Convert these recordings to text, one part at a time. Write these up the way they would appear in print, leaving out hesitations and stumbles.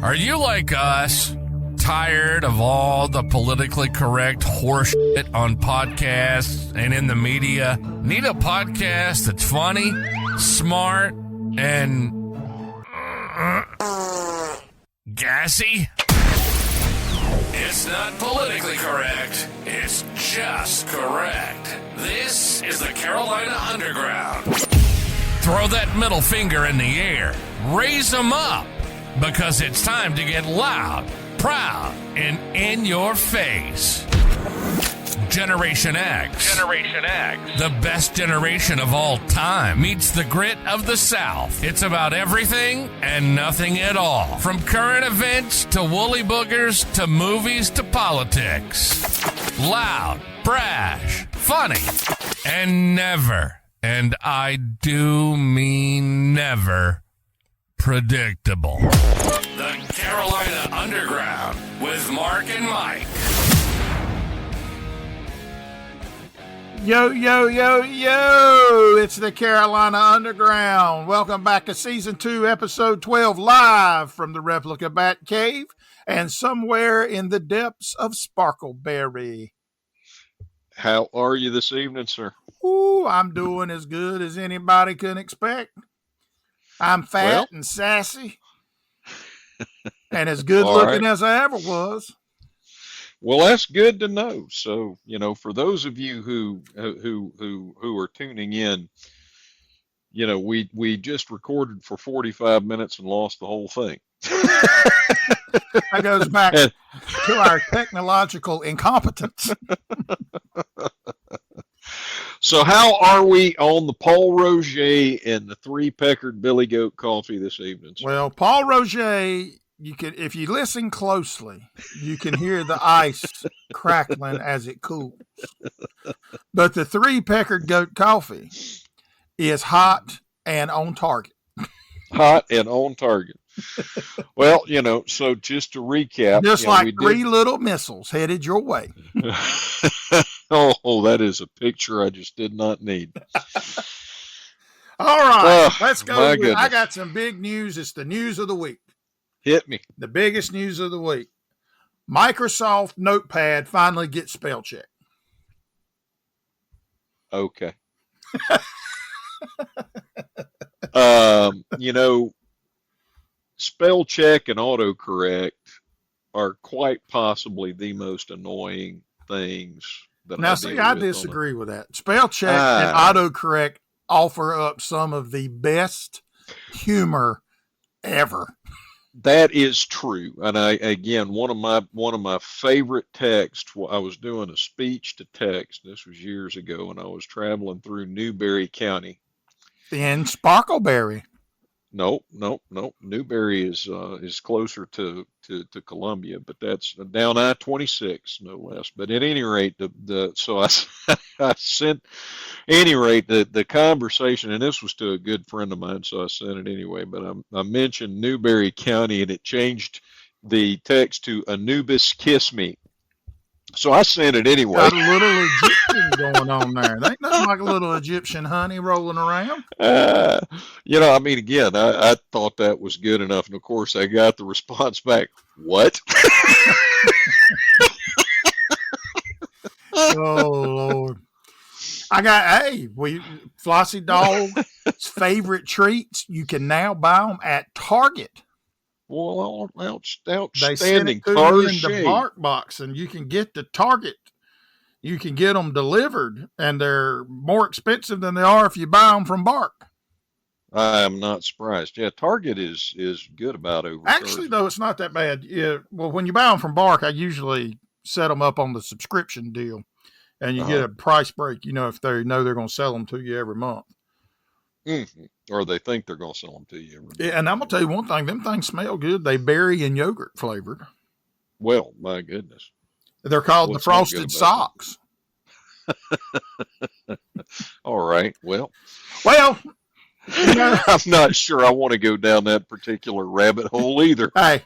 Are you like us? Tired of all the politically correct horseshit on podcasts and in the media? Need a podcast that's funny, smart, and gassy? It's not politically correct. It's just correct. This is the Carolina Underground. Throw that middle finger in the air. Raise them up. Because it's time to get loud, proud, and in your face. Generation X. Generation X. The best generation of all time meets the grit of the South. It's about everything and nothing at all. From current events to woolly boogers to movies to politics. Loud, brash, funny, and never, and I do mean never, predictable. The Carolina Underground with Mark and Mike. Yo, yo, yo, yo, it's the Carolina Underground. Welcome back to Season 2, Episode 12, live from the Replica Bat Cave and somewhere in the depths of Sparkleberry. How are you this evening, sir? Ooh, I'm doing as good as anybody can expect. I'm fat and sassy and as good looking as I ever was. Well, that's good to know. So, for those of you who are tuning in, we just recorded for 45 minutes and lost the whole thing. That goes back to our technological incompetence. So how are we on the Paul Roger and the three peckered Billy Goat coffee this evening, sir? Well, Paul Roger, if you listen closely, you can hear the ice crackling as it cools. But the three peckered goat coffee is hot and on target. Hot and on target. Well, so just to recap. Just like three little missiles headed your way. Oh, that is a picture I just did not need. All right, let's go. I got some big news. It's the news of the week. Hit me. The biggest news of the week. Microsoft Notepad finally gets spell check. Okay. Spell check and autocorrect are quite possibly the most annoying things that I disagree with that. Spell check and autocorrect offer up some of the best humor ever. That is true. And one of my favorite texts, I was doing a speech to text. This was years ago, and I was traveling through Newberry County. In Sparkleberry. Nope. Newberry is closer to Columbia, but that's down I-26, no less. But at any rate, so I sent, the conversation, and this was to a good friend of mine, so I sent it anyway. But I mentioned Newberry County, and it changed the text to Anubis Kiss Me. So I sent it anyway. Got a little Egyptian going on there. There ain't nothing like a little Egyptian honey rolling around. Again, I thought that was good enough. And of course, I got the response back, what? Oh, Lord. Flossie Dog's favorite treats, you can now buy them at Target. Well, outstanding. They send it to you in the bark box, and you can get the Target. You can get them delivered, and they're more expensive than they are if you buy them from Bark. I am not surprised. Yeah, Target is good about over. Actually, though, it's not that bad. Yeah, well, when you buy them from Bark, I usually set them up on the subscription deal, and you get a price break. If they know they're going to sell them to you every month. Mm-hmm. Or they think they're going to sell them to you. Yeah, and I'm going to tell you one thing. Them things smell good. They berry and yogurt flavored. Well, my goodness. They're called the Frosted Socks. All right. Well, I'm not sure I want to go down that particular rabbit hole either. Hey,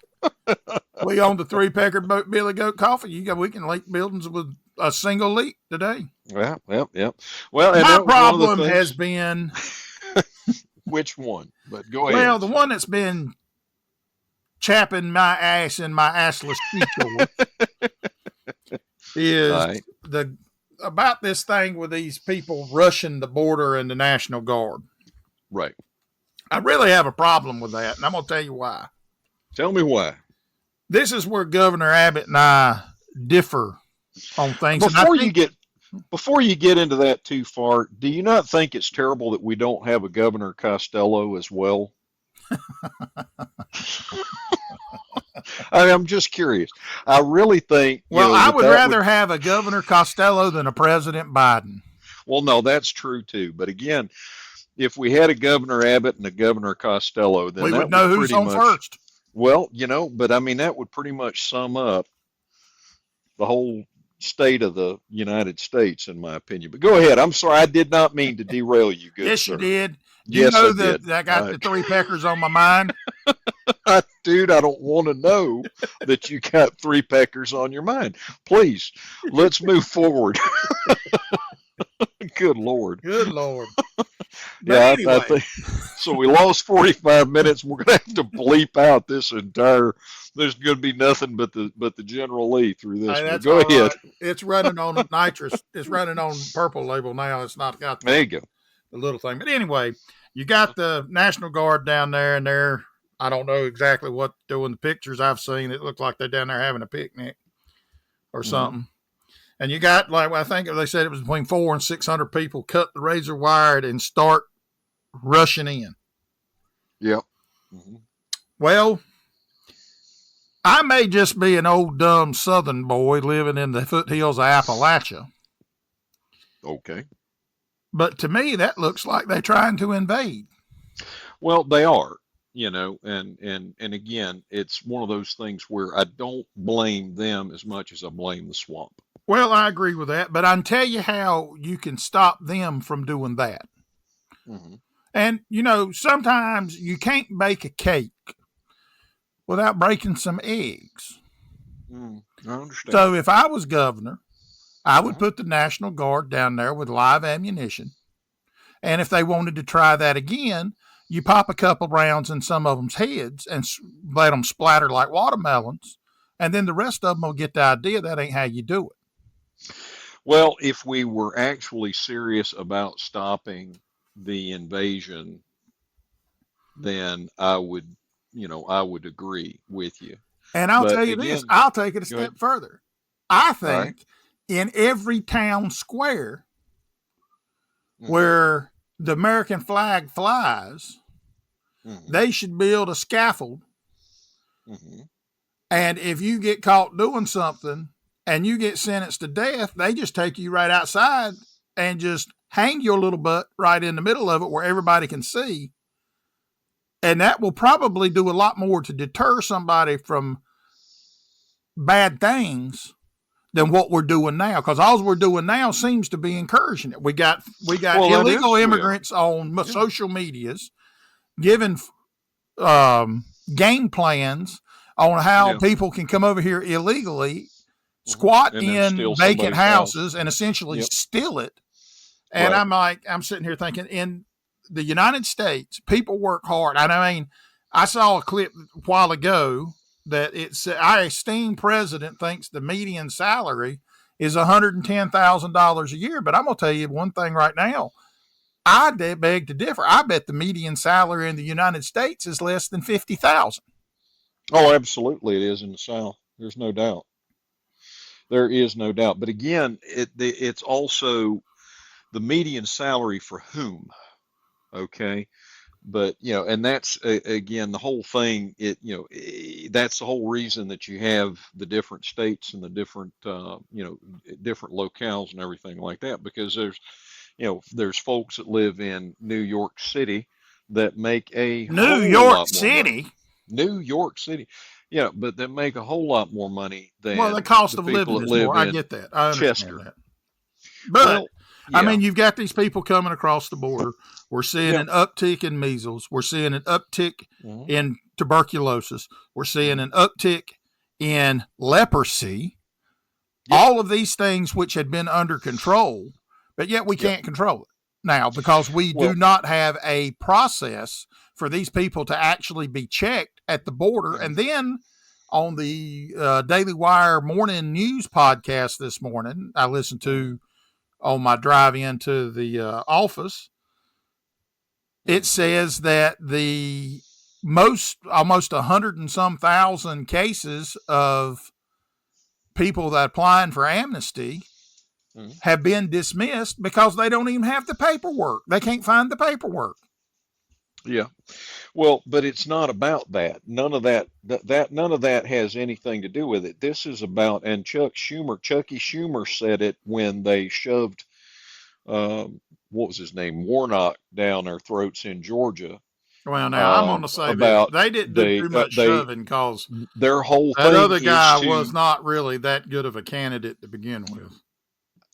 we own the three peckered Billy Goat coffee. We can leak buildings with a single leak today. Yeah. Well, my problem has been which one? But go ahead. Well, the one that's been chapping my ass in my assless keyboard is Right. about this thing with these people rushing the border and the National Guard. Right. I really have a problem with that, and I'm going to tell you why. Tell me why. This is where Governor Abbott and I differ on things. Before you get into that too far, do you not think it's terrible that we don't have a Governor Costello as well? I'm just curious. I really think. Well, I would rather have a Governor Costello than a President Biden. Well, no, that's true too. But again, if we had a Governor Abbott and a Governor Costello, then we would know who's on first. Well, but I mean, that would pretty much sum up the whole state of the United States, in my opinion. But go ahead. I'm sorry. I did not mean to derail you. Good yes, sir. You did. Yes, you know I did. I got the three peckers on my mind. Dude, I don't want to know that you got three peckers on your mind. Please, let's move forward. Good Lord. Good Lord. Yeah, anyway. I think so. We lost 45 minutes. We're going to have to bleep out this entire. There's going to be nothing but the General Lee through this. Hey, Go ahead. Right. It's running on nitrous. It's running on purple label now. It's not got there you go. The little thing. But anyway, you got the National Guard down there, and I don't know exactly what they're doing. The pictures I've seen, it looked like they're down there having a picnic or something. And you got, I think they said it was between 400 and 600 people cut the razor wire and start rushing in. Yep. Mm-hmm. Well, I may just be an old dumb Southern boy living in the foothills of Appalachia. Okay. But to me, that looks like they're trying to invade. Well, they are, and again, it's one of those things where I don't blame them as much as I blame the swamp. Well, I agree with that, but I can tell you how you can stop them from doing that. Mm-hmm. And, sometimes you can't bake a cake without breaking some eggs. I understand. So if I was governor, I would put the National Guard down there with live ammunition. And if they wanted to try that again, you pop a couple rounds in some of them's heads and let them splatter like watermelons. And then the rest of them will get the idea that ain't how you do it. Well, if we were actually serious about stopping the invasion, then I would agree with you. And I'll tell you this, I'll take it a step further. I think in every town square where the American flag flies, they should build a scaffold. And if you get caught doing something and you get sentenced to death, they just take you right outside and just hang your little butt right in the middle of it where everybody can see. And that will probably do a lot more to deter somebody from bad things than what we're doing now. Because all we're doing now seems to be encouraging it. We got illegal immigrants on social medias giving game plans on how people can come over here illegally, squat in vacant houses and essentially steal it. And I'm sitting here thinking, in the United States, people work hard. I mean, I saw a clip a while ago that it said, our esteemed president thinks the median salary is $110,000 a year. But I'm going to tell you one thing right now. I beg to differ. I bet the median salary in the United States is less than $50,000. Oh, absolutely, it is in the South. There's no doubt. There is no doubt. But again, it's also the median salary for whom? Okay. But, and that's, again, the whole thing, that's the whole reason that you have the different states and the different, different locales and everything like that, because there's folks that live in New York City that make a New York City. Yeah, but they make a whole lot more money than the cost of living is more. I get that. I understand that. But I mean, you've got these people coming across the border. We're seeing an uptick in measles. We're seeing an uptick in tuberculosis. We're seeing an uptick in leprosy. All of these things which had been under control, but yet we can't control it now because we do not have a process for these people to actually be checked at the border. And then on the Daily Wire morning news podcast this morning, I listened to on my drive into the office, it says that the almost 100 and some thousand cases of people that applying for amnesty have been dismissed because they don't even have the paperwork. They can't find the paperwork. Yeah. Well, but it's not about that. None of that has anything to do with it. This is about, and Chucky Schumer said it when they shoved, what was his name, Warnock down their throats in Georgia. Well, now I'm going to say that they didn't do too much shoving because their whole that thing other guy is was not really that good of a candidate to begin with.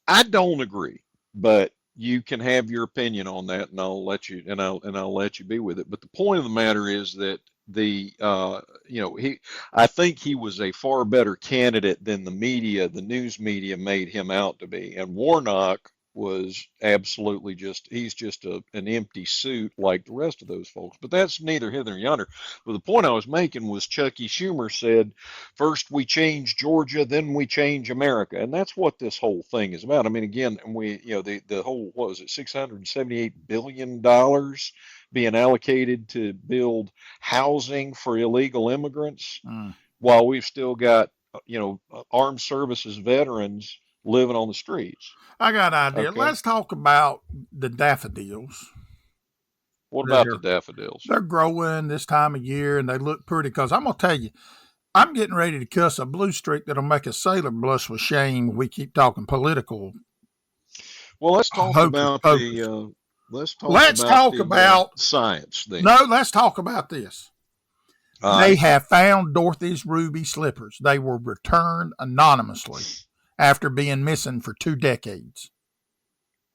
I don't agree, but you can have your opinion on that, and I'll let you let you be with it. But the point of the matter is that I think he was a far better candidate than the news media made him out to be. And Warnock was absolutely he's just an empty suit like the rest of those folks. But that's neither here nor yonder. But the point I was making was Chucky Schumer said, first we change Georgia, then we change America. And that's what this whole thing is about. I mean, again, the whole, what was it, $678 billion being allocated to build housing for illegal immigrants while we've still got, armed services veterans living on the streets. I got an idea. Okay. Let's talk about the daffodils. What about the daffodils? They're growing this time of year and they look pretty, because I'm going to tell you, I'm getting ready to cuss a blue streak that'll make a sailor blush with shame when we keep talking political. Well, let's talk about science then. No, let's talk about this. They have found Dorothy's ruby slippers. They were returned anonymously after being missing for 2 decades.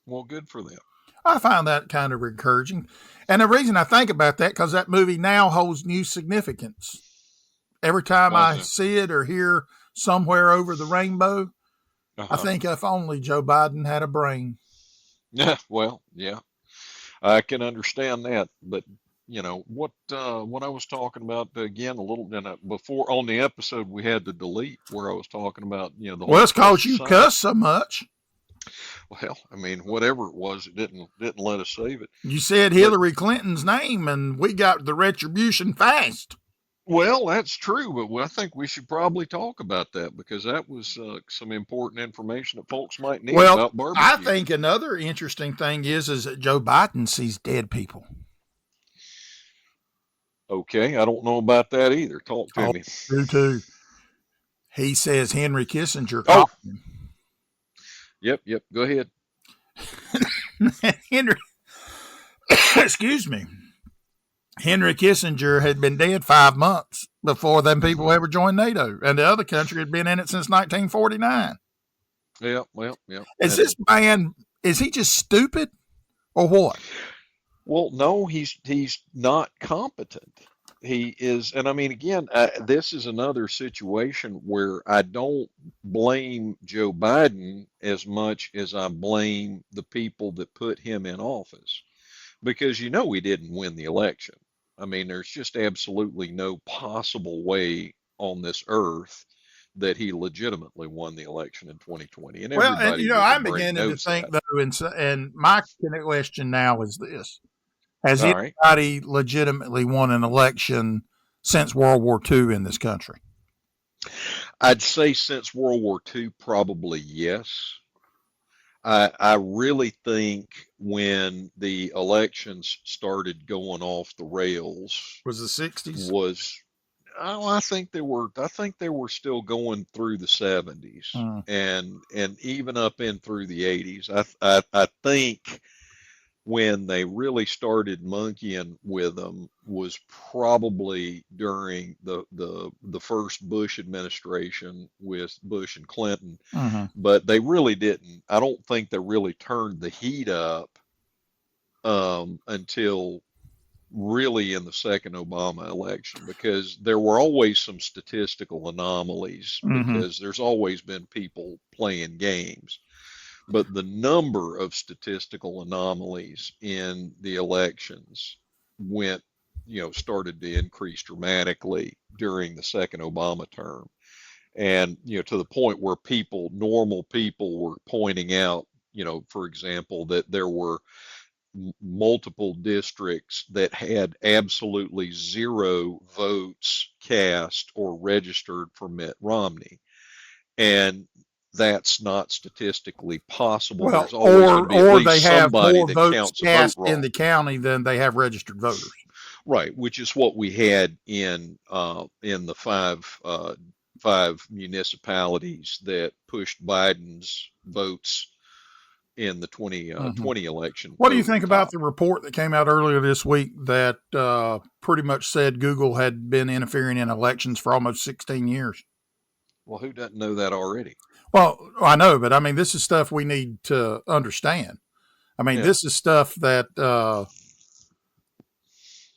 Well, good for them. I find that kind of encouraging. And the reason I think about that, because that movie now holds new significance. Every time I see it or hear somewhere over the rainbow, I think if only Joe Biden had a brain. Yeah, well, yeah. I can understand that. But, what I was talking about, again, a little before on the episode we had to delete where I was talking about, the whole. Well, it's because you cuss so much. Well, I mean, whatever it was, it didn't let us save it. You said Hillary Clinton's name, and we got the retribution fast. Well, that's true, but I think we should probably talk about that because that was some important information that folks might need about barbecue. I think another interesting thing is that Joe Biden sees dead people. Okay, I don't know about that either. Talk to me. You too. He says Henry Kissinger called him. Yep. Go ahead. Excuse me. Henry Kissinger had been dead 5 months before them people ever joined NATO, and the other country had been in it since 1949. Yeah. Is this man, is he just stupid or what? Well, no, he's not competent. He is, and I mean, again, this is another situation where I don't blame Joe Biden as much as I blame the people that put him in office, because he didn't win the election. I mean, there's just absolutely no possible way on this earth that he legitimately won the election in 2020. And I'm beginning to think though, and my question now is this. Has anybody legitimately won an election since World War II in this country? I'd say since World War II, probably yes. I really think when the elections started going off the rails was the 60s. I think they were still going through the 70s and even up in through the 80s. I think when they really started monkeying with them was probably during the first Bush administration with Bush and Clinton. But they really didn't. I don't think they really turned the heat up until really in the second Obama election, because there were always some statistical anomalies because there's always been people playing games. But the number of statistical anomalies in the elections went, started to increase dramatically during the second Obama term. And, to the point where normal people were pointing out, for example, that there were multiple districts that had absolutely zero votes cast or registered for Mitt Romney. And that's not statistically possible. Well, There's always going to be at or they least have somebody more that votes counts a vote cast in wrong. the county than they have registered voters. Right, which is what we had in the five municipalities that pushed Biden's votes in the 2020 election What do you over think the about top. the report that came out earlier this week that pretty much said Google had been interfering in elections for almost 16 years? Well, who doesn't know that already? Well, I know, but I mean, this is stuff we need to understand. I mean, Yeah. this is stuff that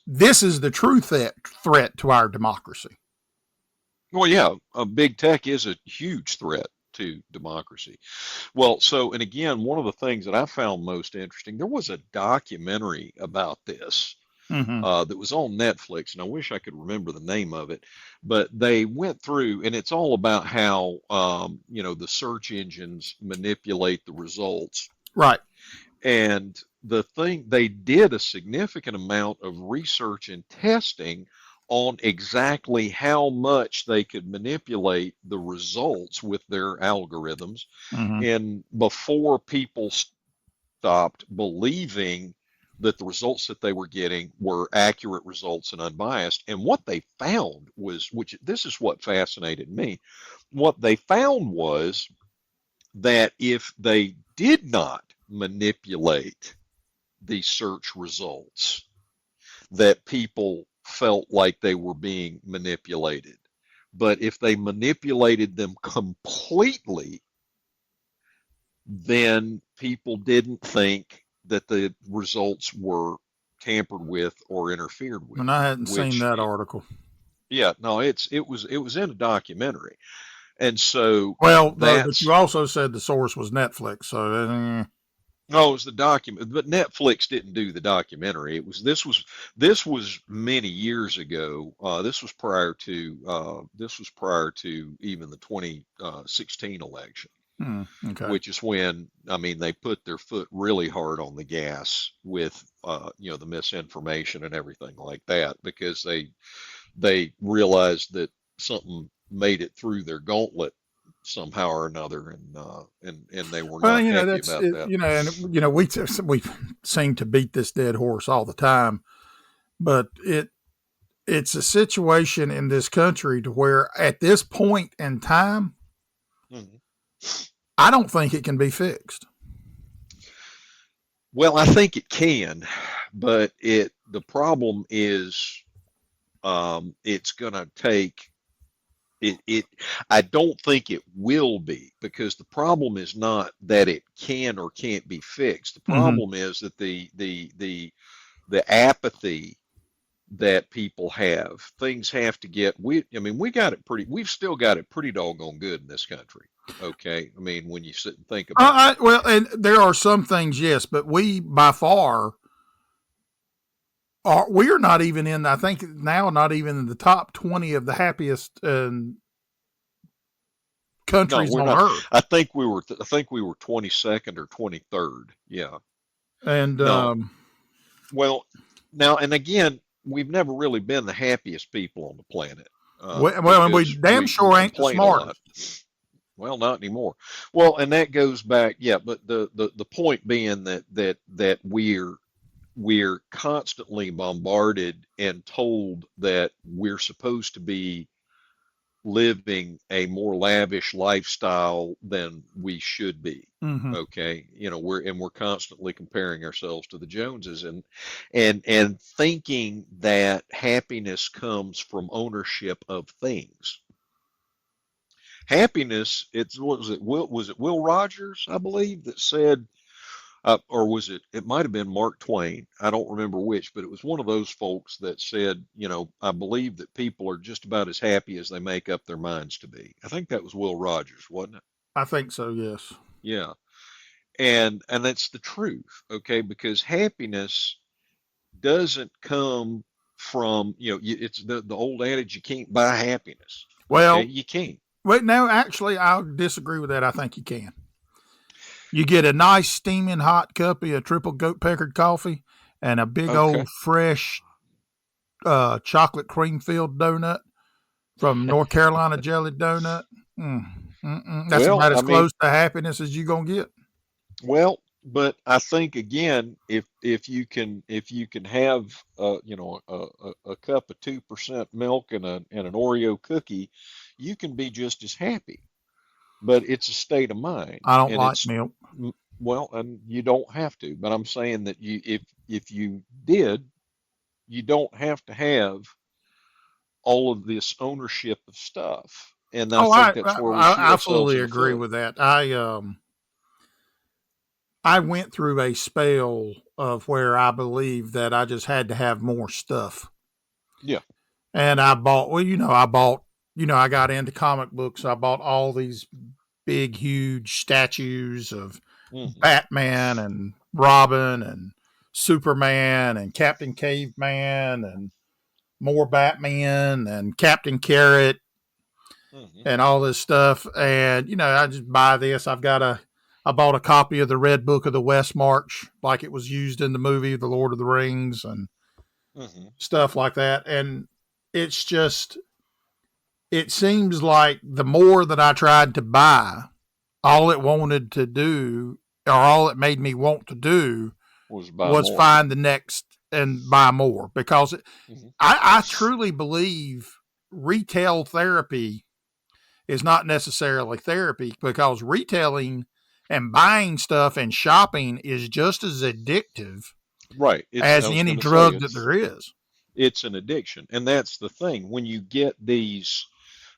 this is the true threat to our democracy. Well, yeah, big tech is a huge threat to democracy. Well, and again, one of the things that I found most interesting, there was a documentary about this that was on Netflix, and I wish I could remember the name of it, but they went through, and it's all about how, the search engines manipulate the results. Right. And they did a significant amount of research and testing on exactly how much they could manipulate the results with their algorithms. And before people stopped believing that the results that they were getting were accurate results and unbiased. And what they found was, this is what fascinated me, what they found was that if they did not manipulate the search results, that people felt like they were being manipulated. But if they manipulated them completely, then people didn't think that the results were tampered with or interfered with. And I hadn't seen that article. Yeah, no, it was in a documentary. And so but you also said the source was Netflix, so no, it was the document, but Netflix didn't do the documentary. This was many years ago. This was prior to even the 2016 election. Okay. Which is when, I mean, they put their foot really hard on the gas with, the misinformation and everything like that, because they realized that something made it through their gauntlet somehow or another, and they were not happy about that. And we seem to beat this dead horse all the time, but it's a situation in this country to where at this point in time, I don't think it can be fixed. Well, I think it can, but the problem is, it's going to take it. I don't think it will be, because the problem is not that it can or can't be fixed. The problem is that the apathy that people have, things have to get, we've still got it pretty doggone good in this country. Okay. I mean, when you sit and think about it. Well, and there are some things, yes, but we by far we are not even in, I think now, not even in the top 20 of the happiest countries on earth. I think we were 22nd or 23rd. Yeah. And, well, now, and again, we've never really been the happiest people on the planet. And we damn sure ain't the smartest. Well, not anymore. Well, and that goes back, yeah. But the point being that we're constantly bombarded and told that we're supposed to be living a more lavish lifestyle than we should be. Okay, we're constantly comparing ourselves to the Joneses, and thinking that happiness comes from ownership of things. Happiness, was it Will Rogers, I believe, that said, or was it might have been Mark Twain, I don't remember which, but it was one of those folks that said, I believe that people are just about as happy as they make up their minds to be. I think that was Will Rogers, wasn't it? I think so, yes. Yeah. And that's the truth, okay? Because happiness doesn't come from, it's the old adage, you can't buy happiness. Okay, Well, you can't. wait, no, actually, I'll disagree with that. I think you can. You get a nice steaming hot cup of triple goat peckered coffee and a big Okay. old fresh chocolate cream filled donut from North Carolina Jelly Donut. That's Well, about as I mean, close to happiness as you're gonna get. well, but I think again, if you can have a cup of 2% milk and an Oreo cookie, you can be just as happy. But it's a state of mind, I don't and like it's milk. well, and you don't have to. But I'm saying that if you did, you don't have to have all of this ownership of stuff. And I Oh, think that's where we shoot I ourselves fully in the agree foot. with that. I went through a spell of where I believed that I just had to have more stuff. Yeah. And I got into comic books. I bought all these big, huge statues of Hmm. Batman and Robin and Superman and Captain Caveman and more Batman and Captain Carrot Hmm. and all this stuff. And, I just buy this. I bought a copy of the Red Book of the West March, like it was used in the movie, The Lord of the Rings and Hmm. stuff like that. And it's just, it seems like the more that I tried to buy, all it wanted to do, or all it made me want to do, Was buy was more. find the next and buy more. Because Hmm. I truly believe retail therapy is not necessarily therapy, because retailing and buying stuff and shopping is just as addictive Right. I as was any going to say drug that there is. it's an addiction. And that's the thing. When you get these,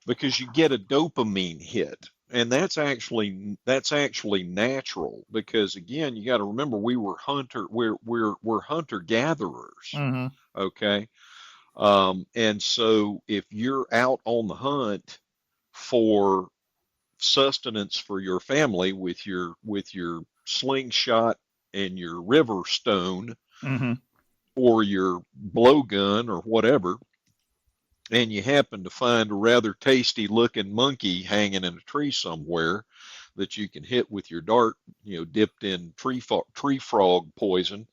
because you get a dopamine hit, and that's actually natural, because again, you got to remember, we're hunter gatherers. Mm-hmm. Okay. And so if you're out on the hunt for sustenance for your family with your slingshot and your river stone Mm-hmm. or your blowgun or whatever, and you happen to find a rather tasty looking monkey hanging in a tree somewhere that you can hit with your dart, dipped in tree frog poison,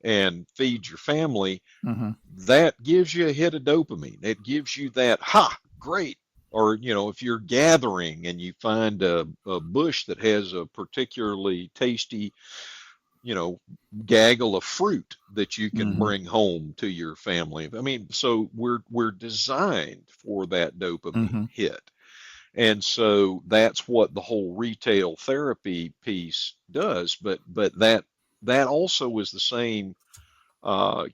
and feed your family, Mm-hmm. that gives you a hit of dopamine. It gives you that, ha, great. Or, if you're gathering and you find a bush that has a particularly tasty, you know, gaggle of fruit that you can Mm-hmm. bring home to your family. I mean, so we're designed for that dopamine Mm-hmm. hit. And so that's what the whole retail therapy piece does. But that also is the same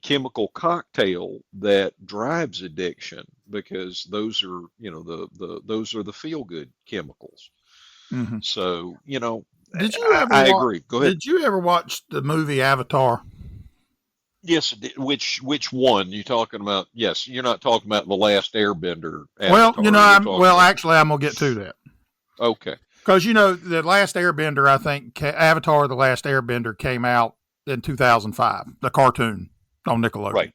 chemical cocktail that drives addiction, because those are, those are the feel good chemicals. Mm-hmm. So, Did you I, ever I watch? agree. Go ahead. Did you ever watch the movie Avatar? Yes, which one you talking about? Yes, you're not talking about the Last Airbender Well, Avatar. You're talking about actually, I'm gonna get to that, okay, because the Last Airbender, I think Avatar: The Last Airbender came out in 2005, the cartoon on Nickelodeon, right.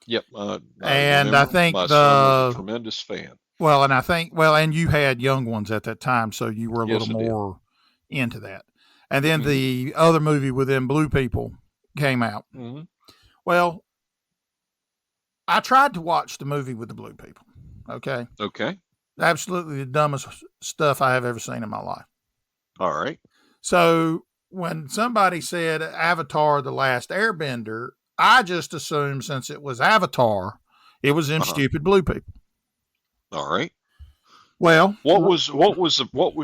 Yep, I and I remember. think My son was a tremendous fan. and you had young ones at that time, so you were a little Yes, I did. more into that. And then Hmm. the other movie with them blue people came out. Hmm. Well, I tried to watch the movie with the blue people. Okay. Okay. Absolutely the dumbest stuff I have ever seen in my life. All right. So when somebody said Avatar: The Last Airbender, I just assumed, since it was Avatar, it was them Uh-huh. stupid blue people. All right. Well, What was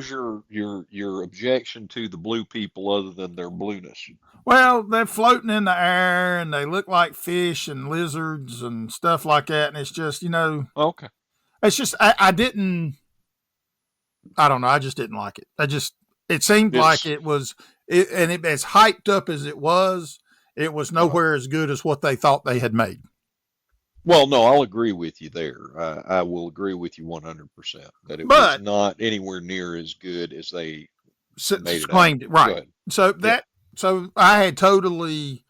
your objection to the blue people other than their blueness? they're floating in the air and they look like fish and lizards and stuff like that. And it's just, Okay. it's just, I don't know. I just didn't like it. It seemed like It's it was, as hyped up as it was uh nowhere as good as what they thought they had made. Well, no, I'll agree with you there. I will agree with you 100% that it was But not anywhere near as good as they made it out. claimed it Go right. ahead. So Yeah. I had totally,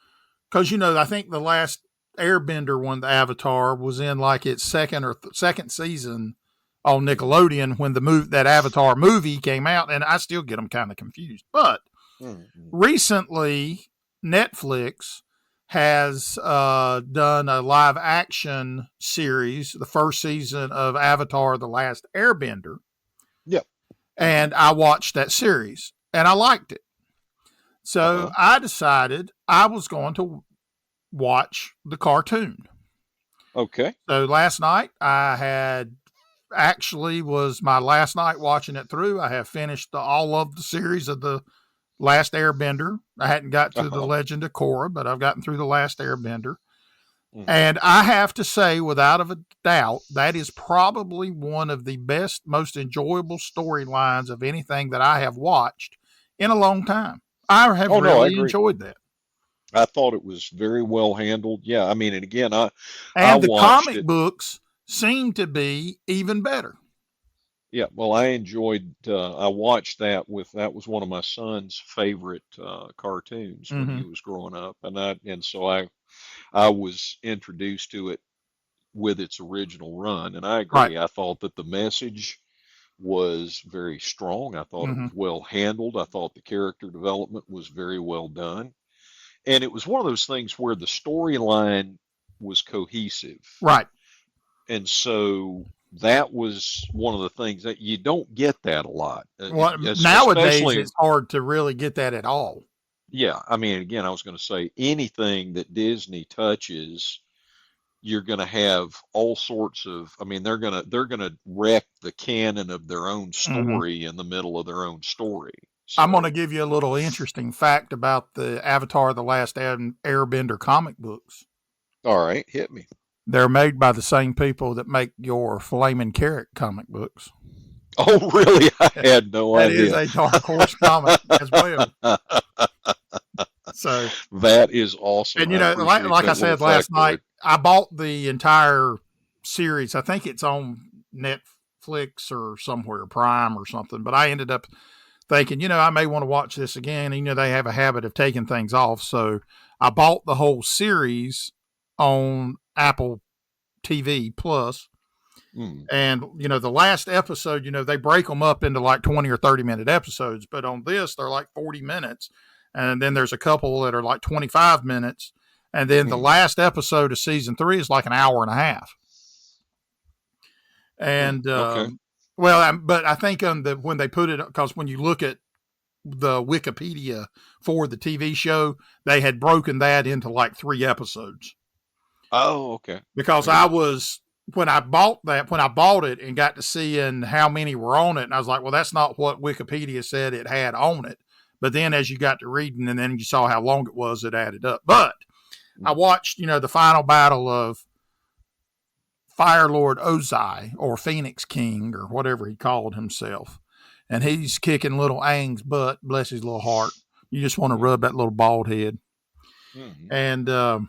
because I think the last Airbender one, the Avatar, was in like its second season on Nickelodeon when that Avatar movie came out, and I still get them kind of confused. But recently, Netflix has done a live action series, the first season of Avatar: The Last Airbender. Yep. And I watched that series, and I liked it. So I decided I was going to watch the cartoon. Okay. So last night was my last night watching it through. I have finished all of the series of the Last Airbender. I hadn't got to the Legend of Korra, but I've gotten through the Last Airbender. And I have to say, without a doubt, that is probably one of the best, most enjoyable storylines of anything that I have watched in a long time. I have really enjoyed that. I thought it was very well handled. Yeah, I mean, and again, I the comic books seem to be even better. Yeah, well, I enjoyed. I watched that was one of my son's favorite cartoons when he was growing up, and so I was introduced to it with its original run, and I agree. Right. I thought that the message was very strong. I thought it was well handled. I thought the character development was very well done. And it was one of those things where the storyline was cohesive. Right. And so that was one of the things that you don't get that a lot. Well, nowadays it's hard to really get that at all. Yeah. I mean, again, I was going to say anything that Disney touches, you're going to have all sorts of, I mean, they're going to wreck the canon of their own story in the middle of their own story. So, I'm going to give you a little interesting fact about the Avatar: The Last Airbender comic books. All right, hit me. They're made by the same people that make your Flaming Carrot comic books. Oh, really? I had no idea. That is a Dark Horse comic as well. So that is awesome. And, like I said last night, I bought the entire series. I think it's on Netflix or somewhere, Prime or something, but I ended up thinking, I may want to watch this again. They have a habit of taking things off. So I bought the whole series on Apple TV Plus. And, the last episode, they break them up into like 20 or 30-minute episodes. But on this, they're like 40 minutes. And then there's a couple that are like 25 minutes. And then the last episode of season 3 is like an hour and a half. And, well, but I think when they put it, because when you look at the Wikipedia for the TV show, they had broken that into like 3 episodes. Oh, okay. Because when I bought it and got to seeing how many were on it, and I was like, well, that's not what Wikipedia said it had on it. But then as you got to reading and then you saw how long it was, it added up. But I watched, the final battle of Fire Lord Ozai, or Phoenix King, or whatever he called himself. And he's kicking little Aang's butt, bless his little heart. You just want to rub that little bald head. And, Aang,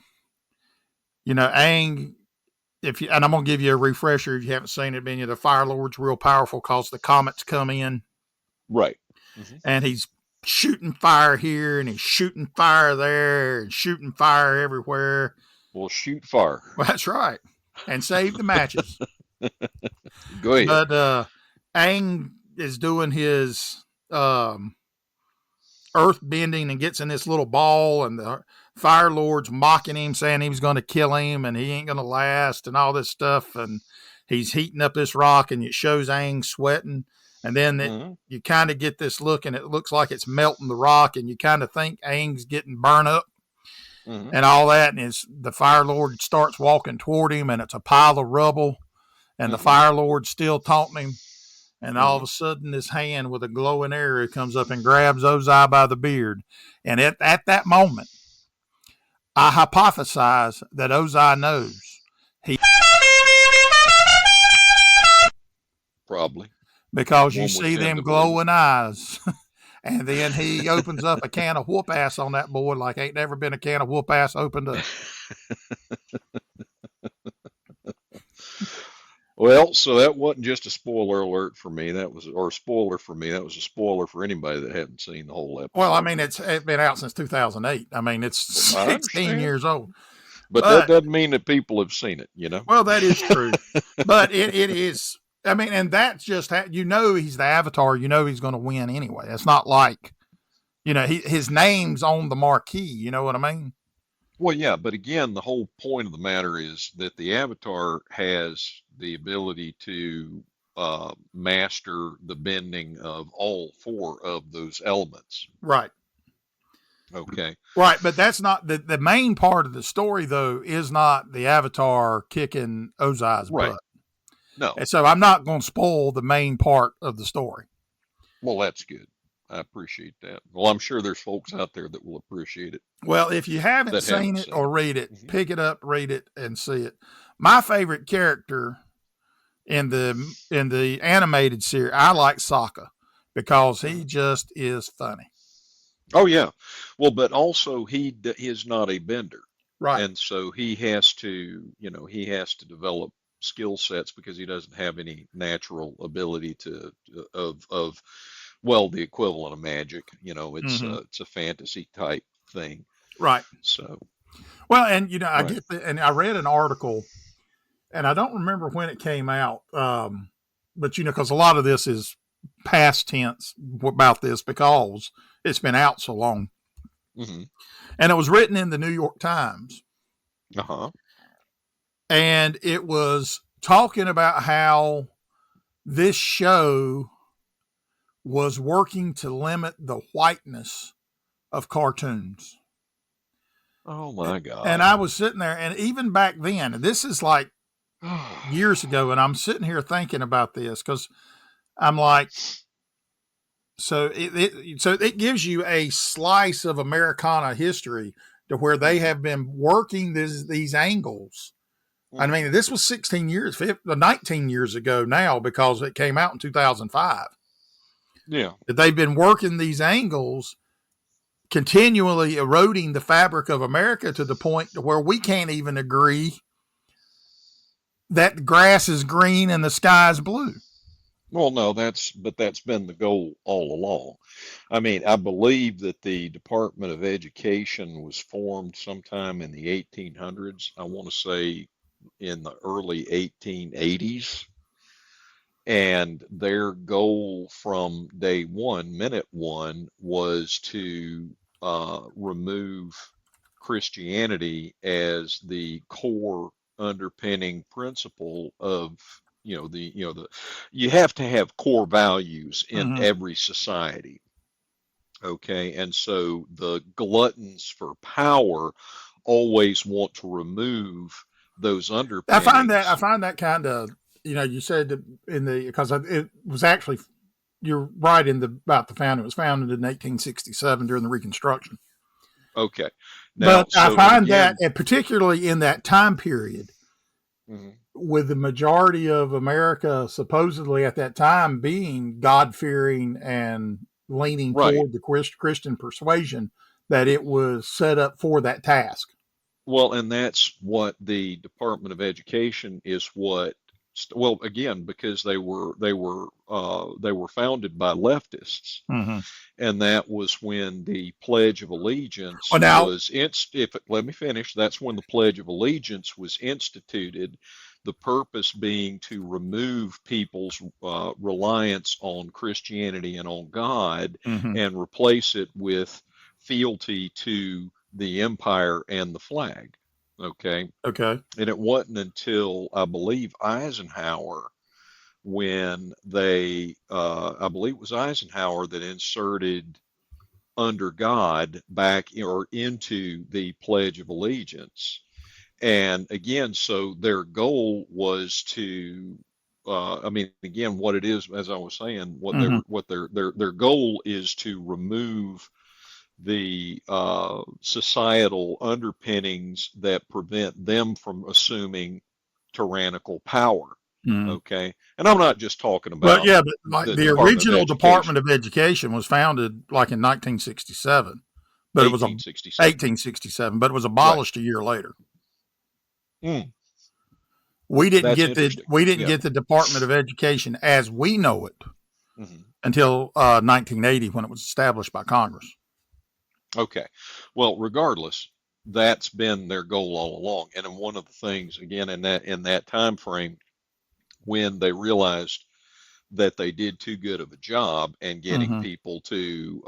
and I'm going to give you a refresher if you haven't seen it, the Fire Lord's real powerful because the comets come in. Right. And he's shooting fire here and he's shooting fire there and shooting fire everywhere. Well, shoot fire. Well, that's right. And save the matches. Go ahead. But Aang is doing his earth bending and gets in this little ball, and the Fire Lord's mocking him, saying he was going to kill him and he ain't going to last and all this stuff. And he's heating up this rock, and it shows Aang sweating. And then you kind of get this look, and it looks like it's melting the rock, and you kind of think Aang's getting burned up. And all that, and the Fire Lord starts walking toward him, and it's a pile of rubble, and the Fire Lord's still taunting him, and all of a sudden this hand with a glowing arrow comes up and grabs Ozai by the beard, and at that moment, I hypothesize that Ozai knows he probably because you see them glowing eyes. And then he opens up a can of whoop ass on that boy like ain't never been a can of whoop ass opened up. Well, so that wasn't just a spoiler alert for me. That was a spoiler for me. That was a spoiler for anybody that hadn't seen the whole episode. Well, I mean, it's been out since 2008. I mean, it's 16 years old. But that But doesn't mean that people have seen it, you know? well, that is true. But it is. I mean, and that's just he's the Avatar. You know he's going to win anyway. It's not like his name's on the marquee. You know what I mean? Well, yeah, but again, the whole point of the matter is that the Avatar has the ability to master the bending of all four of those elements. Right. Okay. Right, but that's not the main part of the story, though, is not the Avatar kicking Ozai's Right. butt. No. And so I'm not going to spoil the main part of the story. Well, that's good. I appreciate that. Well, I'm sure there's folks out there that will appreciate it. Well, if you haven't seen it or read it, pick it up, read it, and see it. My favorite character in the animated series, I like Sokka because he just is funny. Oh yeah, well, but also he is not a bender, right? And so he has to, develop skill sets because he doesn't have any natural ability of the equivalent of magic. It's a fantasy type thing, right? So, well, and I get and I read an article, and I don't remember when it came out, but because a lot of this is past tense about this because it's been out so long. Mm-hmm. And it was written in the New York Times. Uh-huh. And it was talking about how this show was working to limit the whiteness of cartoons. Oh my God. And I was sitting there, and even back then, and this is like years ago, and I'm sitting here thinking about this because I'm like, so it gives you a slice of Americana history to where they have been working these angles. I mean, this was 19 years ago now because it came out in 2005. Yeah. They've been working these angles, continually eroding the fabric of America to the point to where we can't even agree that the grass is green and the sky is blue. Well, no, that's been the goal all along. I mean, I believe that the Department of Education was formed sometime in the 1800s. I want to say in the early 1880s. And their goal from day one, minute one, was to remove Christianity as the core underpinning principle of you have to have core values in every society. Okay, and so the gluttons for power always want to remove those underpinnings. I find that kind of, you said because it was actually, you're right about the founding. It was founded in 1867 during the Reconstruction. Okay. Now, but I find that, and particularly in that time period, with the majority of America supposedly at that time being God-fearing and leaning toward the Christian persuasion, that it was set up for that task. Well, and that's what the Department of Education is again, because they were founded by leftists, and that was when the Pledge of Allegiance let me finish. That's when the Pledge of Allegiance was instituted. The purpose being to remove people's reliance on Christianity and on God, and replace it with fealty to the empire and the flag. Okay. And it wasn't until, I believe, Eisenhower, when I believe it was Eisenhower that inserted under God back or into the Pledge of Allegiance. And again, so their goal was to, again, what it is, as I was saying, what their goal is to remove the societal underpinnings that prevent them from assuming tyrannical power. Okay, and I'm not just talking about. But like the original Department of Education was founded like in 1967, but 1867, but it was abolished a year later. We didn't get the Department of Education as we know it until 1980 when it was established by Congress. Okay. Well, regardless, that's been their goal all along. And then one of the things, again, in that time frame, when they realized that they did too good of a job and getting Mm-hmm. people to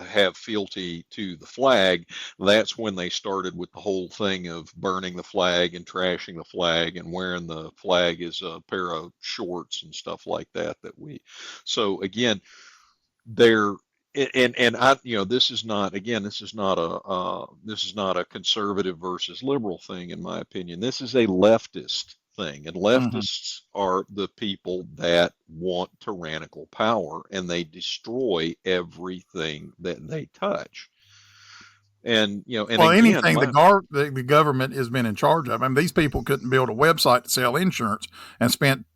have fealty to the flag, that's when they started with the whole thing of burning the flag and trashing the flag and wearing the flag as a pair of shorts and stuff like that. So again, they're and I, this is not, again, this is not a conservative versus liberal thing, in my opinion. This is a leftist thing, and Mm-hmm. leftists are the people that want tyrannical power, and they destroy everything that they touch. And Well, again, anything the government has been in charge of. I mean, these people couldn't build a website to sell insurance and spent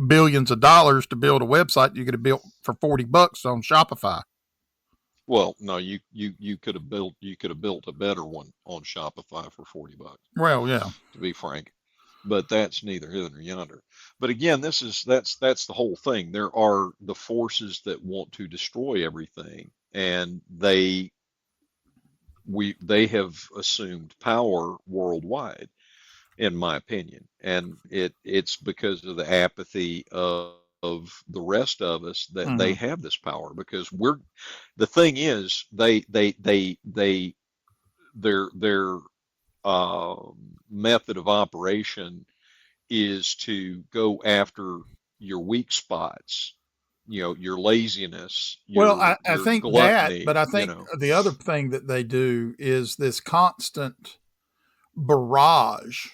billions of dollars to build a website you could have built for $40 on Shopify. well, no, you could have built a better one on Shopify for $40, Well, yeah. to be frank. But that's neither here nor yonder. But again, that's the whole thing. There are the forces that want to destroy everything, and they have assumed power worldwide, in my opinion. And it's because of the apathy of the rest of us that they Mm-hmm. have this power, because the thing is, their uh, method of operation is to go after your weak spots, your laziness, Well, your I your think that, but gluttony, I think the other thing that they do is this constant barrage.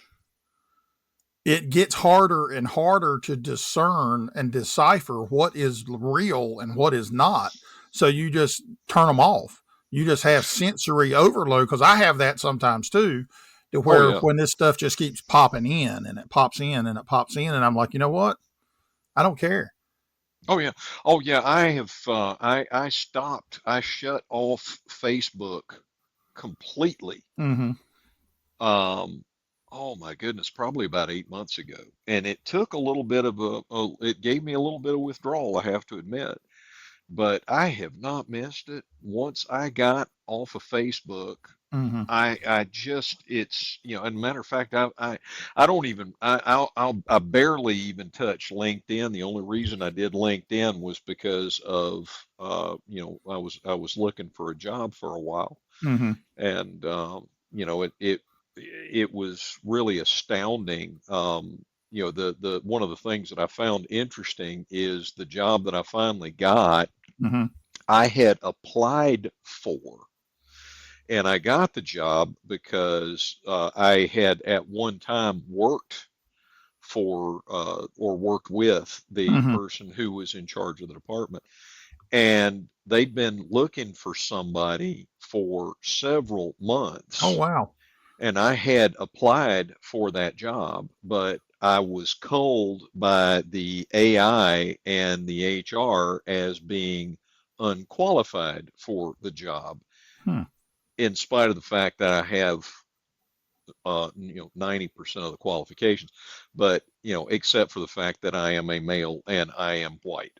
It gets harder and harder to discern and decipher what is real and what is not. So you just turn them off. You just have sensory overload, because I have that sometimes too, to Oh where yeah, when this stuff just keeps popping in and it pops in and it pops in, and I'm like, you know what? I don't care. oh yeah, oh yeah. I shut off Facebook completely. Mm-hmm. Um, oh my goodness, probably about 8 months ago, and it took a little bit of it gave me a little bit of withdrawal, I have to admit. But I have not missed it. Once I got off of Facebook, Mm-hmm. I just, it's, and matter of fact, I don't even, I barely even touch LinkedIn. The only reason I did LinkedIn was because of, I was looking for a job for a while, Mm-hmm. and it was really astounding. The one of the things that I found interesting is the job that I finally got, Mm-hmm. I had applied for, and I got the job because I had at one time worked for or worked with the Mm-hmm. person who was in charge of the department, and they'd been looking for somebody for several Oh, months, wow. and I had applied for that job, but I was culled by the AI and the HR as being unqualified for the job, Hmm. in spite of the fact that I have 90% of the qualifications, but except for the fact that I am a male and I am white.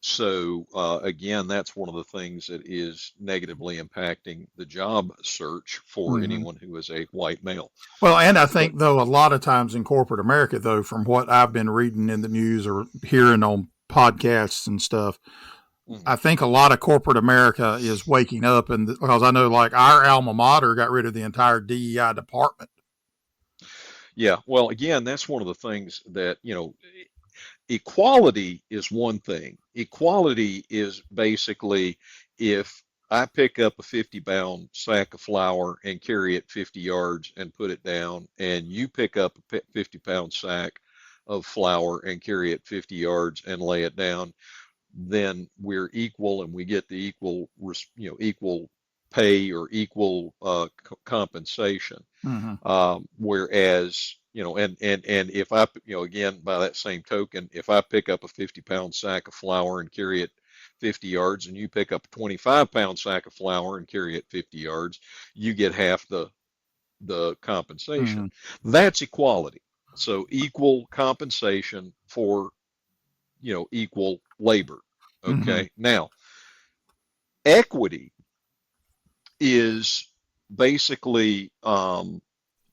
So again, that's one of the things that is negatively impacting the job search for Mm-hmm. anyone who is a white male. Well, and I But think, though, a lot of times in corporate America, though, from what I've been reading in the news or hearing on podcasts and stuff, mhm. I think a lot of corporate America is waking up, and because I know, like, our alma mater got rid of the entire DEI department. Yeah, well, again, that's one of the things that, equality is one thing. Equality is basically, if I pick up a 50-pound sack of flour and carry it 50 yards and put it down, and you pick up a 50-pound sack of flour and carry it 50 yards and lay it down, then we're equal and we get the equal pay or equal compensation. Mm-hmm. Whereas, and if I, again, by that same token, if I pick up a 50-pound sack of flour and carry it 50 yards, and you pick up a 25-pound sack of flour and carry it 50 yards, you get half the compensation. Mm-hmm. That's equality. So equal compensation for, equal labor. Mm-hmm. Okay. Now, equity is basically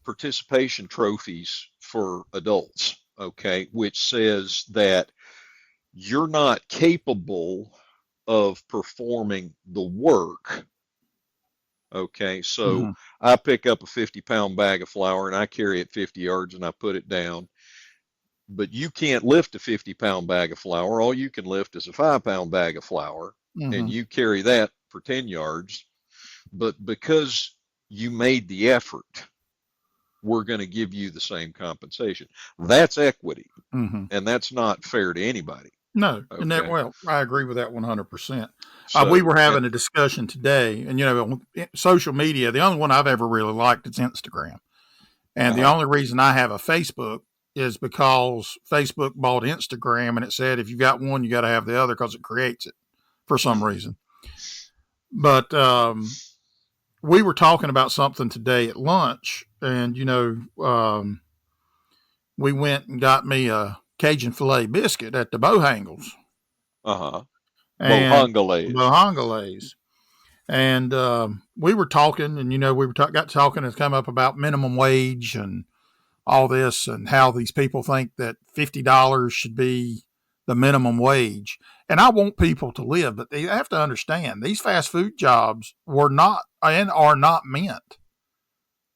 participation trophies for adults, okay, which says that you're not capable of performing the work. Okay, so Mm-hmm. I pick up a 50-pound bag of flour and I carry it 50 yards and I put it down. But you can't lift a 50-pound bag of flour. All you can lift is a 5-pound bag of flour, and Mm-hmm. you carry that for 10 yards. But because you made the effort, we're going to give you the same compensation. That's equity, Mm-hmm. and that's not fair to anybody. No, and that, Okay. well, I agree with that 100%. We So, were having a discussion today, and social media, the only one I've ever really liked is Instagram. And the uh, only reason I have a Facebook is because Facebook bought Instagram, and it said if you got one, you got to have the other because it creates it for some mhm. reason. But we were talking about something today at lunch, and we went and got me a Cajun filet biscuit at the Bojangles Uh-huh. and Bohongalaise. Bojangles. And we were talking, and got talking and come up about minimum wage and all this, and how these people think that $50 should be the minimum wage. And I want people to live, but they have to understand these fast food jobs were not and are not meant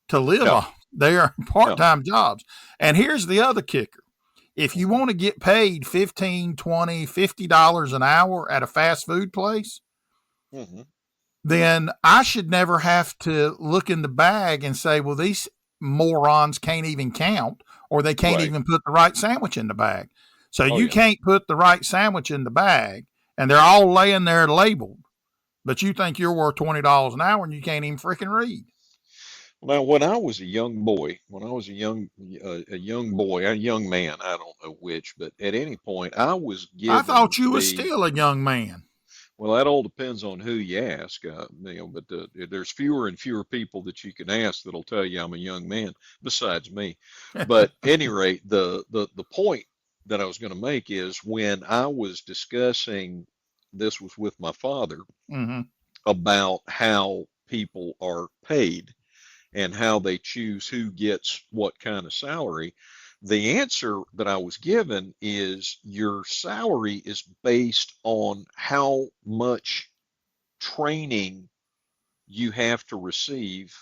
to live No, on. They are no. part-time jobs. And here's the other kicker. If you want to get paid 15, 20, $50 an hour at a fast food place, Hmm. then I should never have to look in the bag and say, well, these morons can't even count, or they can't Right. even put the right sandwich in the bag. So Oh, you yeah. can't put the right sandwich in the bag, and they're all laying there labeled, but you think you're worth $20 an hour and you can't even freaking read. Now, when I was a young boy, when I was a young boy, a young man, I don't know which, but at any point, I was I given thought you was the, still a young man. well, that all depends on who you ask, but there's fewer and fewer people that you can ask that'll tell you I'm a young man, besides me. But at any rate, the point that I was going to make is when I was discussing this was with my father Mm-hmm. about how people are paid and how they choose who gets what kind of salary. The answer that I was given is your salary is based on how much training you have to receive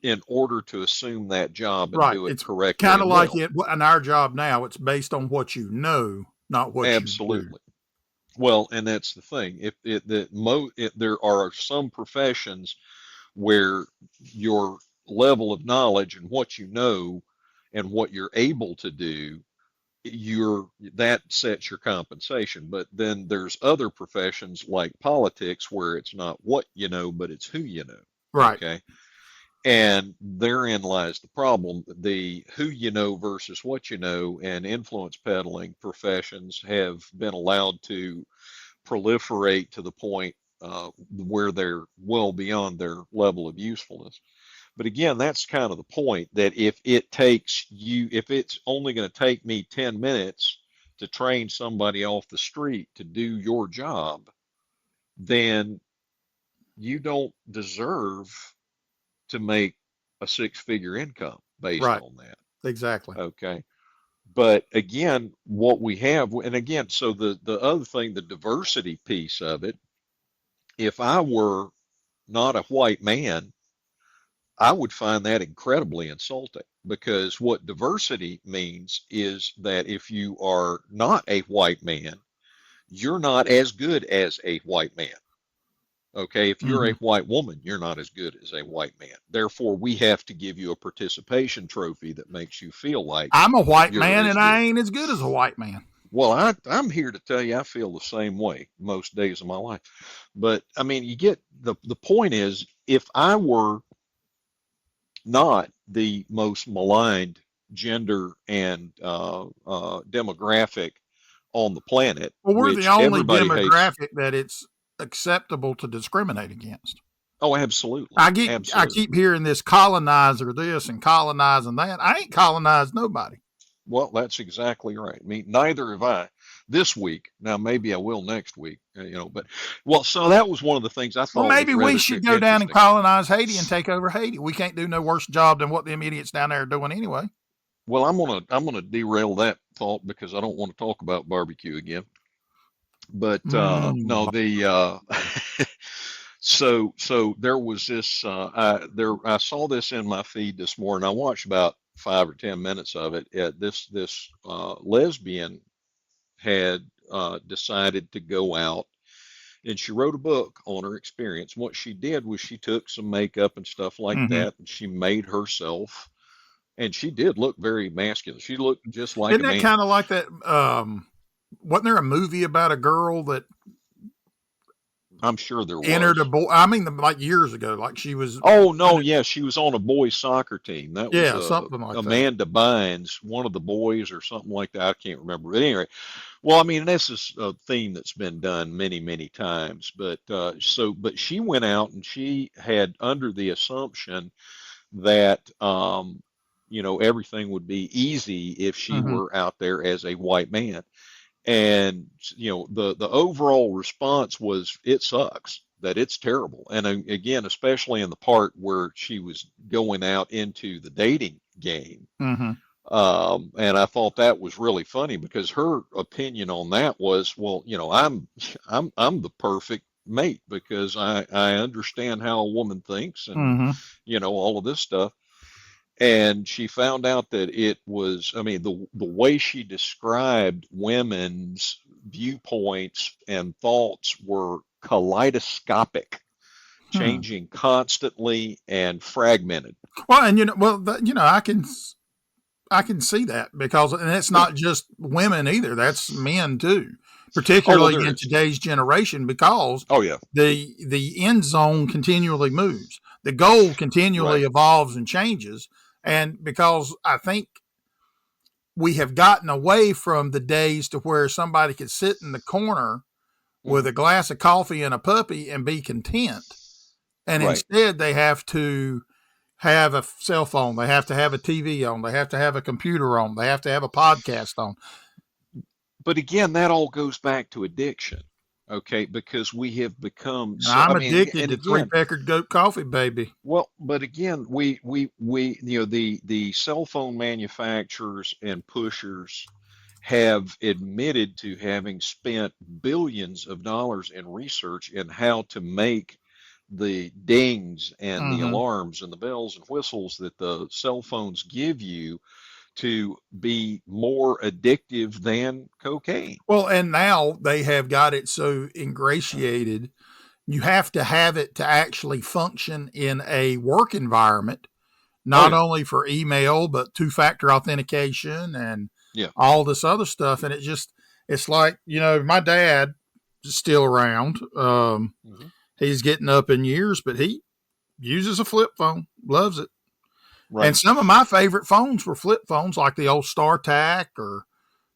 in order to assume that job and Right. do it It's correctly kind of and like well. it in our job now. It's based on what you know, not what you do. Absolutely. Well, and that's the thing. If it, that mo it, there are some professions where your level of knowledge and what you know and what you're able to do, that sets your compensation. But then there's other professions like politics where it's not what you know, but it's who you know. Right. Okay. And therein lies the problem. The who you know versus what you know and influence peddling professions have been allowed to proliferate to the point where they're well beyond their level of usefulness. But again, that's kind of the point that if it's only going to take me 10 minutes to train somebody off the street to do your job, then you don't deserve to make a six-figure income based Right. on that. Exactly. Okay. But again, what we have, and again, so the other thing, the diversity piece of it, if I were not a white man, I would find that incredibly insulting because what diversity means is that if you are not a white man, you're not as good as a white man. Okay, if you're a Mm-hmm. white woman, you're not as good as a white man. Therefore, we have to give you a participation trophy that makes you feel like I'm a white you're man as and I good. ain't as good as a white man. Well, I'm here to tell you I feel the same way most days of my life. But I mean, you get the point is if I were not the most maligned gender and demographic on the planet, Well, we're the which only everybody hates. demographic that it's acceptable to discriminate against. Oh, absolutely. I Absolutely. keep hearing this colonizer this and colonizing that. I ain't colonized nobody. Well, that's exactly right. I mean, neither have I this week. Now, maybe I will next week, but well, so that was one of the things I Well, thought was maybe we rather should go down and interesting. colonize Haiti and take over Haiti. We can't do no worse job than what them idiots down there are doing anyway. Well, I'm gonna derail that thought because I don't want to talk about barbecue again. But no, Mm. the so there was this I saw this in my feed this morning. I watched about 5 or 10 minutes of it. This lesbian had decided to go out, and she wrote a book on her experience. What she did was she took some makeup and stuff like Hmm. that, and she made herself, and she did look very masculine. She looked just like Isn't a that man. kind of like that? Wasn't there a movie about a girl that I'm sure there entered a was. boy? I mean, like years ago, like she was, Oh no, yeah, she was on a boys soccer team. That was yeah, something like that. Amanda Bynes, one of the boys or something like that. I can't remember. But anyway, well, I mean, this is a theme that's been done many, many times. But she went out and she had under the assumption that everything would be easy if she Hmm. were out there as a white man. And the overall response was it sucks, that it's terrible. And again, especially in the part where she was going out into the dating game. Hmm. And I thought that was really funny because her opinion on that was, well, I'm the perfect mate because I understand how a woman thinks and Hmm. all of this stuff. And she found out that it was, I mean, the way she described women's viewpoints and thoughts were kaleidoscopic, Hmm. changing constantly and fragmented. Well, and I can see that because, and it's Yeah. not just women either. That's men too, Oh, well, particularly there in is. today's generation because Oh, yeah. the end zone continually moves. The goal Right. continually evolves and changes. And because I think we have gotten away from the days to where somebody could sit in the corner with Hmm. a glass of coffee and a puppy and be content. And Right. instead they have to have a cell phone. They have to have a TV on. They have to have a computer on. They have to have a podcast on. But again, that all goes back to addiction. Okay. Because we have become And so, I I'm mean, addicted and to three again, peckered goat coffee, baby. well, but again, the cell phone manufacturers and pushers have admitted to having spent billions of dollars in research in how to make the dings and the Mm-hmm. alarms and the bells and whistles that the cell phones give you to be more addictive than cocaine. Well, and now they have got it so ingratiated. You have to have it to actually function in a work environment, Oh not yeah, only for email, but two factor authentication and yeah. all this other stuff. And it's like, my dad is still around. Hmm. He's getting up in years, but he uses a flip phone, loves it. And Right. some of my favorite phones were flip phones, like the old StarTAC or Oh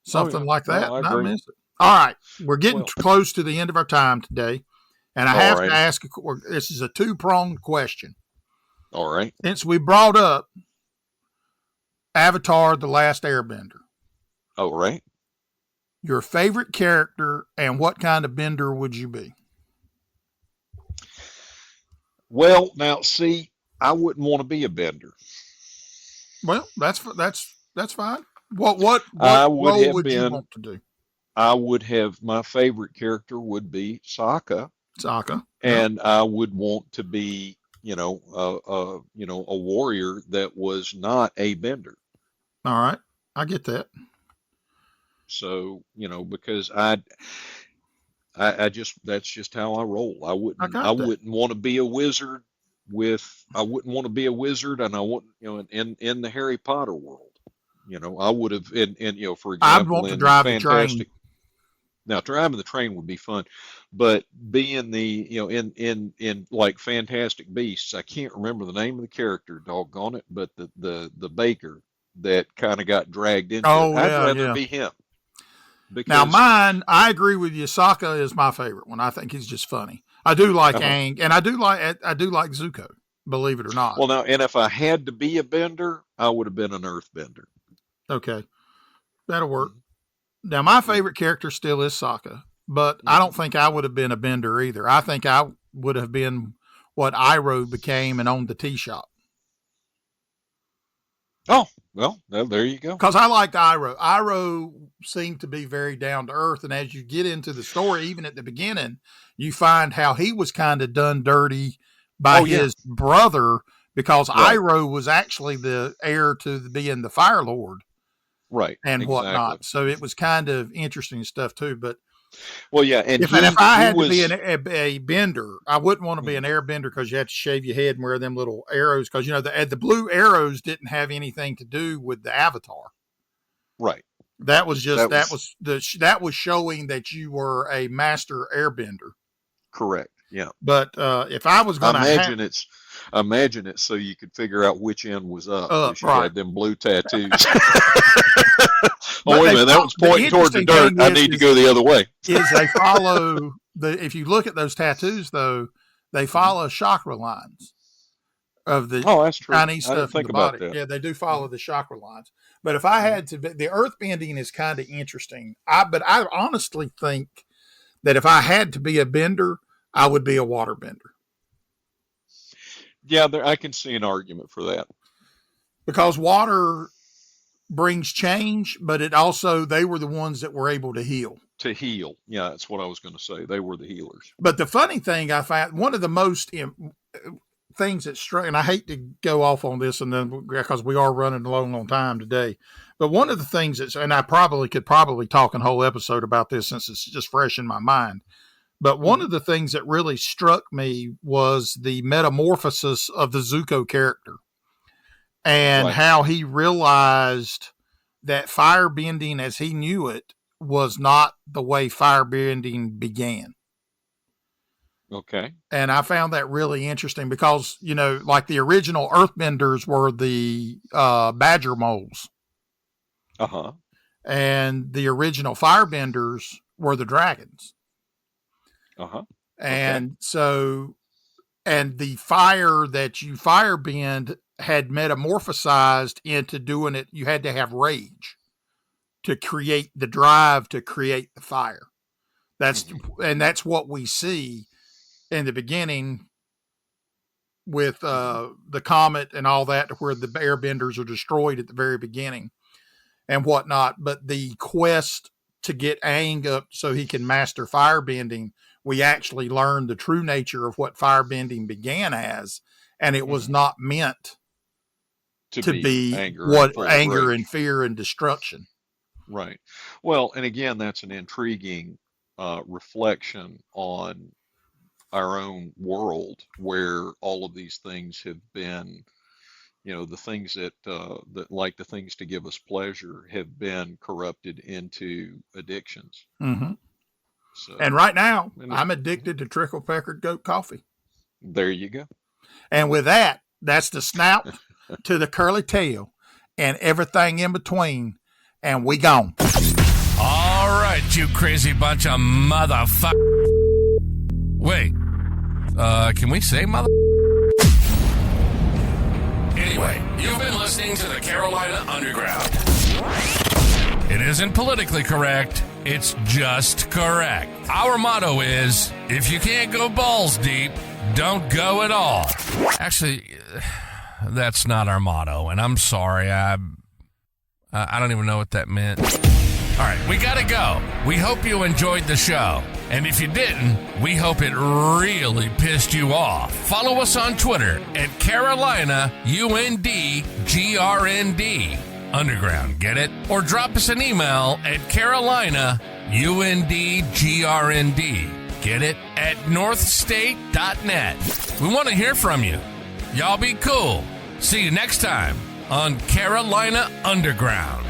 something yeah. like No, that. I And I agree. miss it. All right, we're getting Well, close to the end of our time today, and I all have to righty. ask. This is a two-pronged question. All right. Since we brought up Avatar: The Last Airbender, All right. your favorite character and what kind of bender would you be? Well, now see, I wouldn't want to be a bender. Well, that's fine. What I would role have would you been, want to do? my favorite character would be Sokka, Sokka. Yep. and I would want to be, a warrior that was not a bender. All right. I get that. So, because I just, that's just how I roll. I I got that. wouldn't want to be a wizard I wouldn't want to be a wizard, and I wouldn't, in the Harry Potter world, I would have, for I'd example, want to in drive the train. Fantastic. Now, driving the train would be fun, but being in like Fantastic Beasts, I can't remember the name of the character, doggone it, but the baker that kind of got dragged into it, Oh I'd yeah, rather yeah. be him Now because, mine, I agree with you. Sokka is my favorite one. I think he's just funny. I do like uh Aang, and I do like Zuko. Believe it or not. well, now, and if I had to be a bender, I would have been an earth bender. Okay. That'll work. Now, my favorite character still is Sokka, but I don't think I would have been a bender either. I think I would have been what Iroh became and owned the tea shop. Oh, well, there you go. Because I liked Iroh. Iroh seemed to be very down to earth, and as you get into the story, even at the beginning, you find how he was kind of done dirty by his brother, because Iroh was actually the heir to being the Fire Lord. Right. And whatnot. So it was kind of interesting stuff too. But and if I had to be a bender, I wouldn't want to be an airbender, because you have to shave your head and wear them little arrows, because the blue arrows didn't have anything to do with the avatar. Right. That was just that was showing that you were a master airbender. Correct. Yeah. But if I was going to imagine it so you could figure out which end was up. You had them blue tattoos. Wait a minute, that was pointing toward the dirt. I need to go the other way. Is they follow if you look at those tattoos, though, they follow chakra lines of the that's true. Chinese stuff in the body. That. Yeah, they do follow the chakra lines. But if I had to, the earth bending is kind of interesting. But I honestly think that if I had to be a bender, I would be a water bender. Yeah, I can see an argument for that. Because water brings change, but they were the ones that were able to heal. Yeah, that's what I was going to say. They were the healers. But the funny thing I found, one of the most things that struck, and I hate to go off on this, and then because we are running along on time today, but one of the things and I could probably talk a whole episode about this since it's just fresh in my mind. But one of the things that really struck me was the metamorphosis of the Zuko character, and how he realized that firebending as he knew it was not the way firebending began. Okay. And I found that really interesting because, like the original earthbenders were the badger moles. Uh-huh. And the original firebenders were the dragons. Uh-huh. And and the fire that you firebend had metamorphosized into doing it. You had to have rage to create the drive to create the fire. That's what we see in the beginning with the comet and all that, where the airbenders are destroyed at the very beginning and whatnot. But the quest to get Aang up so he can master firebending, we actually learned the true nature of what firebending began as, and it was not meant to be anger and fear and destruction. Right. Well, and again, that's an intriguing reflection on our own world, where all of these things have been, the things that like the things to give us pleasure have been corrupted into addictions. Mm-hmm. So, and right now, I'm addicted to trickle peckered goat coffee. There you go. And with that, that's the snout to the curly tail and everything in between. And we gone. All right, you crazy bunch of motherfuckers. Wait, can we say mother? Anyway, you've been listening to the Carolina Underground. It isn't politically correct. It's just correct. Our motto is, if you can't go balls deep, don't go at all. Actually, that's not our motto, and I'm sorry. I don't even know what that meant. All right, we gotta go. We hope you enjoyed the show. And if you didn't, we hope it really pissed you off. Follow us on Twitter at Carolina UNDGRND. Underground, get it? Or drop us an email at Carolina UNDGRND. Get it? At northstate.net. We want to hear from you. Y'all be cool. See you next time on Carolina Underground.